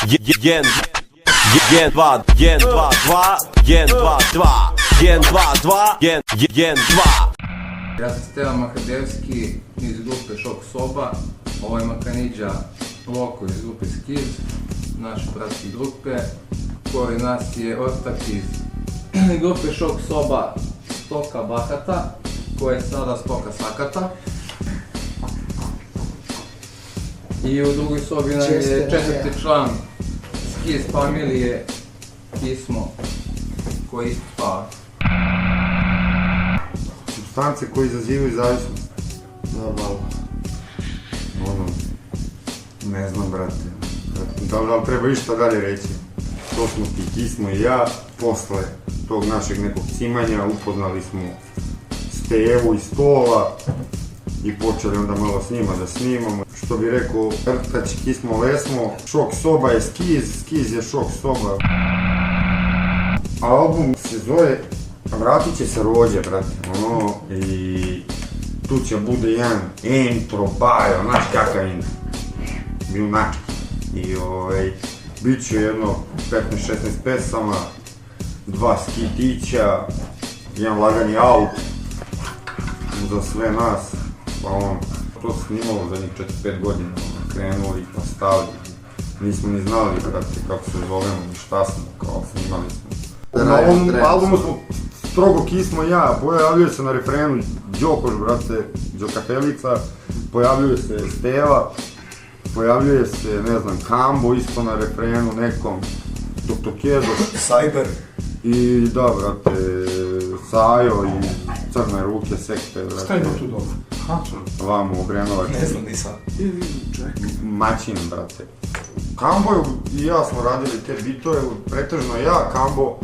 Jen 2, jen 2, 2, jen 2, 2, jen 2, 2, jen 2. Ja sam Stevan Mahadevski iz grupe Šok Soba, ovo je Makanidža Loko iz grupe Skiz, naše bratske grupe, koji nas je ortak iz grupe Šok Soba Stoka Bahata, koja je sada Stoka Sakata. I u drugoj sobi nam je četvrti član Skiz familije, Kismo, koji isto spava. Supstance koje izazivaju zavisnost. Normalno. Ono, ne znam, brate. Da li treba išta dalje reći? To smo ti, Kismo i ja, posle tog našeg nekog cimanja upoznali smo Stevu iz Stola i počeli onda malo s njima da snimamo. Što bi rekao Vrtač, Kismo Lesmo, Šok Soba je Skiz, Skiz je Šok Soba. Album se zove Vratit će se rođe, brate, ono, i tu će bude jedan intro, bajo, znaš kakav intro, junački. I bit će jedno 15-16 pesama, 2 skitića, jedan lagani aut za sve nas, pa ono, to se snimalo zadnjih 4-5 godina, krenuli, pa stavili, nismo ni znali, brate, kako se zovemo, ni šta smo, kao snimali smo. Na ovom albumu smo strogo Kismo i ja, pojavljuje se na refrenu Đokoš, brate, Đokapelica, pojavljuje se Steva, pojavljuje se, ne znam, Kambo isto na refrenu nekom, Dr. Kedoš. Cyber. I da, brate, Sajo i Crne ruke, sekte, brate. Šta je tu dobro? Vamo, Obrenovac. Ne znam nisam. Maćin, brate. Kambo i ja smo radili te bitove, pretežno ja, Kambo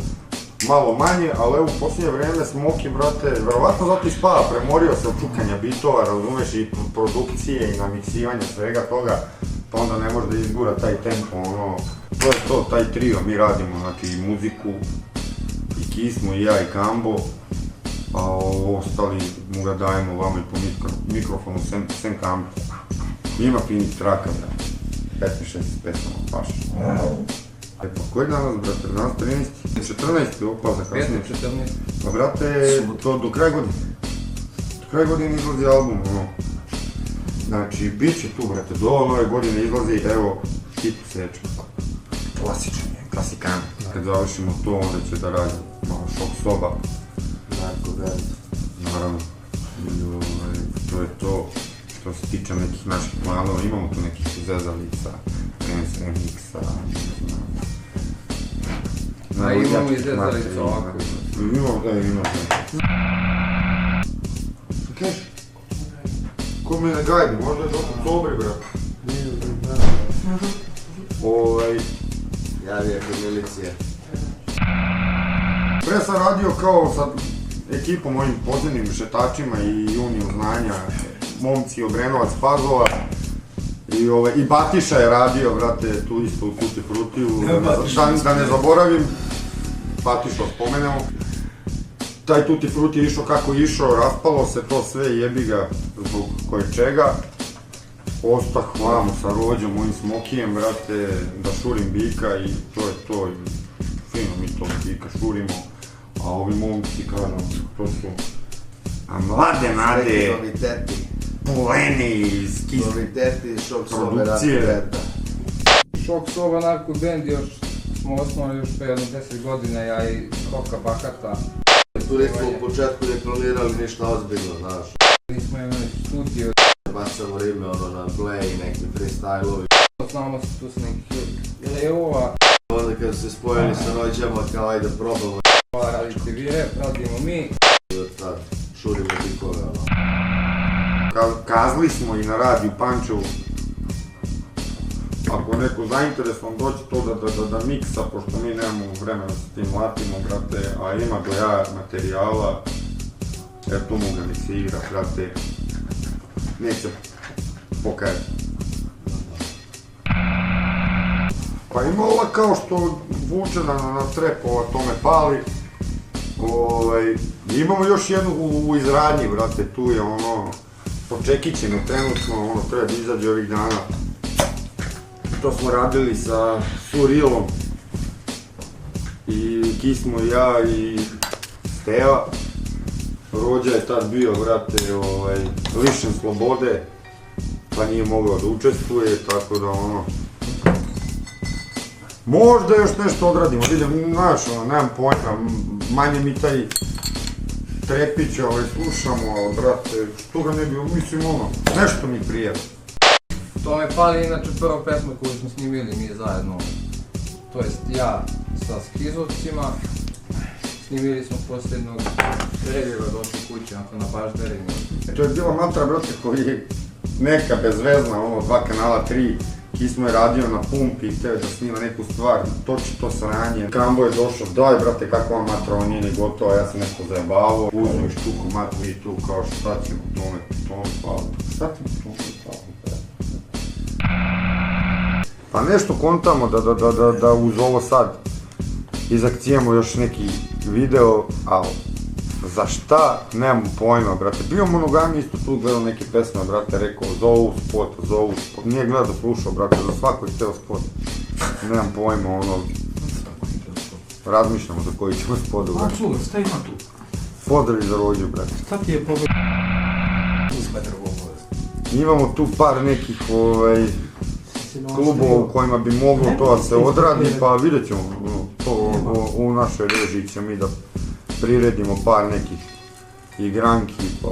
malo manje, ali evo u posljednje vreme Smoki, brate, verovatno zato i spava, premorio se od čukanja bitova, razumeš, i produkcije i namiksivanja svega toga, pa onda ne može da izgura taj tempo, ono, to je to, taj trio, mi radimo, znači, i muziku, i Kismo, i ja, i Kambo, a ostali mu ga dajemo vama i po mikrofonu, sem Kambo. Ima finih traka, brate, 15-16 pesama, paš. E pa koji danas, brate, danas 13. 14. opa za kasnije. 15-14. Pa brate, to do kraja godine. Do kraja godine izlazi album, ono. Znači, bit će tu, brate, do nove godine izlazi, evo, hit seča. Klasičan je, klasikan. Kad završimo to, onda će da radi malo Šok Soba. Narko band. Naravno, to je to. Što se tiče nekih naših planova, imamo tu nekih zezalica, remiksa, ne znam. A imamo i zezalica ovako. Imamo. Kažeš? Ko me ne gajdi, možda je došlo dobri, brate. Javio kod milicije. Pre sam radio kao sa ekipom mojim podzemnim šetačima i Uniju znanja, momci Obrenovac, Pazova. I Batiša je radio, brate, tu isto u Tutti Frutiju, da ne zaboravim, Batiša spomenemo. Taj Tutti Fruti je išao kako je išao, raspalo se to sve, jebi ga zbog koje čega. Ostah vamo sa Rođom, mojim Smokijem, brate, da šurim bika i to je to. Fino mi to bika šurimo, a ovi momci, kažem, to su mlade nade, poleni iz Skiz Noviteti, Šok Soba, produkcije. Narko band. Šok Soba, Narko band, još smo osnovali još pre jedno 10 godina, ja i Stoka Bahata. Tu nismo u početku ne planirali ništa ozbiljno, znaš. Nismo imali studio. Bacamo rime, ono, na play, neki freestyle-ovi. Znamo se tu s nekih leova. Onda kad su se spojili sa Rođama, kao ajde probamo. Radite vi rap, radimo mi. I od tad šurimo bikove, ono. Kazali smo i na radiju Pančevu, ako neko zainteresovan doći to da miksa, pošto mi nemamo vremena s tim latimo, brate, a ima do jaja materijala, tu mogu da mi se igra, brate, neće pokajati. Pa ima ova kao što vuče na trep, ova to me pali, imamo još jednu u izradnji, brate, tu je ono, po čekićima trenutno, ono treba da izađe ovih dana. što smo radili sa Surilom i Kismo i ja i Steva. Rođa je tad bio, brate, lišen slobode, pa nije mogao da učestvuje, tako da možda još nešto odradimo, vidim, znaš, nemam pojma, manje mi taj Trepić, slušamo, brate, što ga ne bi, mislim, nešto mi prije. To me pali inače prva pesma koju smo snimili mi zajedno, to jest ja sa Skizovcima. Snimili smo posljednog Reljeva došli kući, onako na Baždarinu. To je bila Matra, brate, koji je neka bezvezna, 2 kanala, 3. Kismo je radio na pumpi i htio da snima neku stvar, toči to sranje. Kambo je došao, daj brate, kakva Matra, on nije ni gotova, ja sam nešto zajebavao. Uzmeš štuku Matru i tu kao šta ćemo tome hvala. Šta ćemo tome hvala? Pa nešto kontamo da uz ovo sad izakcijemo još neki video, ali za šta, nemam pojma, brate. Bio Monogami isto tu gledao neke pesme, brate, rekao zovu spot, nije gledao, slušao, brate, za svako je hteo spot. Nemam pojma, razmišljamo za koji ćemo spot, brate. A čuva, šta ima tu? Pozdrav za Rođu, brate. Šta ti je pogled? Uzmetar obavez. Imamo tu par nekih, klubova u kojima bi moglo to da se odradi, pa vidjet ćemo to u našoj režiji ćemo mi da priredimo par nekih igranki, pa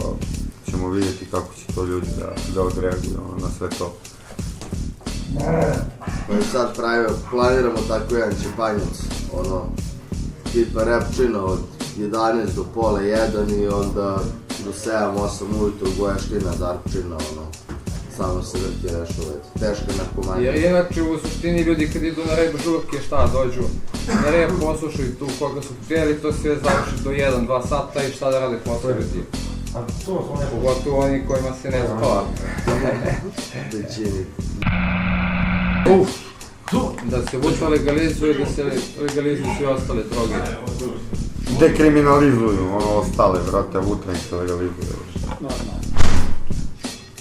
ćemo vidjeti kako će to ljudi da odreaguju na sve to. Sad planiramo tako jedan čepanjac, tipa repčina od 11 do pola 1 i onda do 7-8 ujutru gojaština, darčina, samo se vrti rešovati, teška narkomanija. Jer inače u suštini ljudi kad idu na rep žurke šta dođu, na rep poslušaju tu koga su htjeli, to sve završi do 1-2 sata i šta da rade posle ljudi. Pogotovo oni kojima se ne spava. Većini. Da se vuča legalizuje, da se legalizuju sve ostale droge. Dekriminalizuju ostale, brate, vutra ih se legalizuje.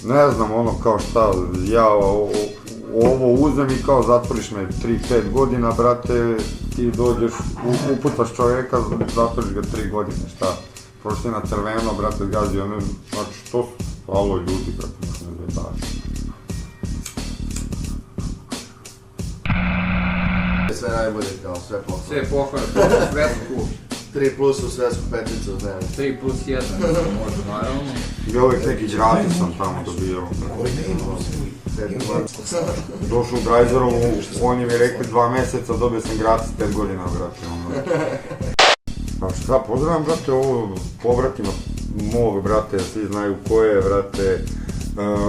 Ne znam, kao šta, ja ovo uzem i kao zatvoriš me 3-5 godina, brate, ti dođeš, upucaš čovjeka, zatvoriš ga 3 godine, šta? Prošli na crveno, brate, zgazi, znači što su, alo ljudi, brate, ne znam. Sve najbolje kao, sve pohvale. Sve pohvale, plus svetsku. 3+ u svetsku peticu, ne. 3+1, može naravno. I uvijek neki gratis sam tamo dobio. Došao u Drajzerovu, oni mi rekli 2 mjeseca, dobio sam gratis 5 godina, brate. Pa šta, pozdravljam, brate, ovo povratima mog, brate, svi znaju ko je, brate.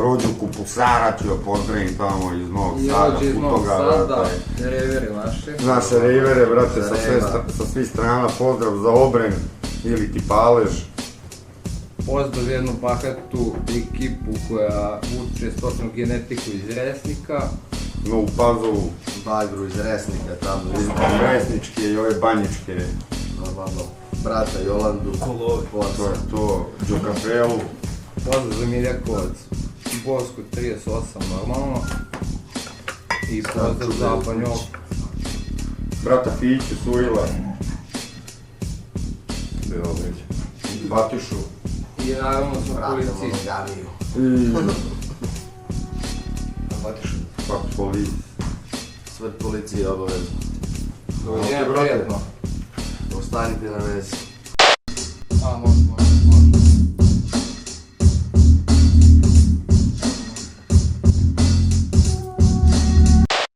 Rođuku Pusara ću joj pozdravim tamo iz Novog Sada, Futoga, brate. Revere naše. Naše revere, brate, sa svih strana, pozdrav za Obren ili ti Palež. Pozdrav jednu bahatu ekipu koja vuče stočnu genetiku iz Resnika. Novu Pazovu. Bagru iz Resnika, tamo. Iz Resničke i ove Banjičke. Normalno. Brata Jolandu. To je to, Đokapelu. Pozdrav za Miljakovac, Bosku 38 normalno. I pozdrav za Banjov. Brata Fiću, Surila. Batišu. I naravno smo policiji. Kako policiji. Sve policije obavezno. Doviđenja, prijetno. Ostanite na vezi.